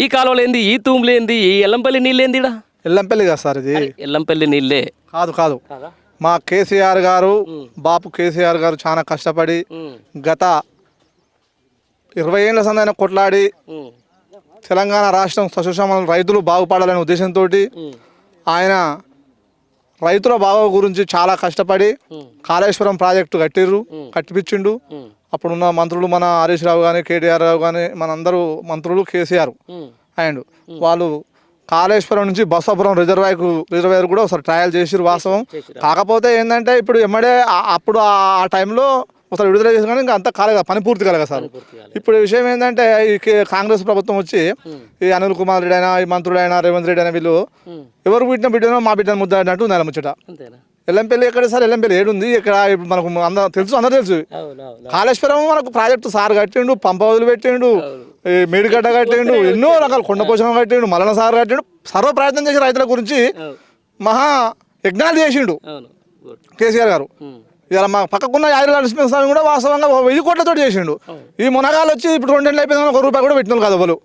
ఈ కాలువలు ఏంది, ఈ తూములు ఏంది, ఈ ఎల్లంపల్లి నీళ్ళు ఏంది ఈడ? ఎల్లంపల్లి కదా సార్ ఇది. ఎల్లంపల్లి నీళ్ళే కాదు కాదు, మా కేసీఆర్ గారు బాపు కేసీఆర్ గారు చాలా కష్టపడి గత 20 ఏళ్ళ సందైన కొట్లాడి తెలంగాణ రాష్ట్రం సస్యశ్యామలం రైతులు బాగుపడాలనే ఉద్దేశంతో ఆయన రైతుల బాగు గురించి చాలా కష్టపడి కాళేశ్వరం ప్రాజెక్టు కట్టిపించిండు. అప్పుడున్న మంత్రులు మన హరీష్ రావు కానీ, కేటీఆర్ రావు కానీ, మనందరూ మంత్రులు, కేసీఆర్ అండ్ వాళ్ళు కాళేశ్వరం నుంచి బస్సాపురం రిజర్వాయర్ కూడా ఒకసారి ట్రయల్ చేసిరు వాస్తవం. కాకపోతే ఏంటంటే ఇప్పుడు అప్పుడు ఆ టైంలో ఒకసారి విడుదల చేసిన కానీ ఇంకా అంతా కాలేదు, పని పూర్తి కాలేదు సార్. ఇప్పుడు విషయం ఏంటంటే ఈ కాంగ్రెస్ ప్రభుత్వం వచ్చి ఈ అనిల్ కుమార్ రెడ్డి అయినా, ఈ మంత్రుడైనా, రేవంత్ రెడ్డి అయినా వీళ్ళు ఎవరు పుట్టిన బిడ్డనో మా బిడ్డను ముద్ద అన్నట్టు నెల ముచ్చట. ఎల్లంపల్లి ఎక్కడ సార్? ఎల్లంపల్లి ఏడుంది ఇక్కడ? ఇప్పుడు మనకు అందరూ తెలుసు. కాళేశ్వరం మనకు ప్రాజెక్టు సార్ కట్టిండు, పంప వదిలి పెట్టిండు, మేడిగడ్డ కట్టిండు, ఎన్నో రకాల కొండపోషణం కట్టిండు, మలన సార్ కట్టిండు. సర్వ ప్రయత్నం చేసి రైతుల గురించి మహా యజ్ఞాలు చేసిండు కేసీఆర్ గారు. ఇలా మా పక్కకున్న యాదగిరి నరసింహస్వామి కూడా వాస్తవంగా 1000 కోట్లతో చేసిండు. ఈ మునగాలు వచ్చి ఇప్పుడు 2 ఏళ్ళు అయిపోయింది, 1 రూపాయి కూడా పెట్టిన కాదు వాళ్ళు.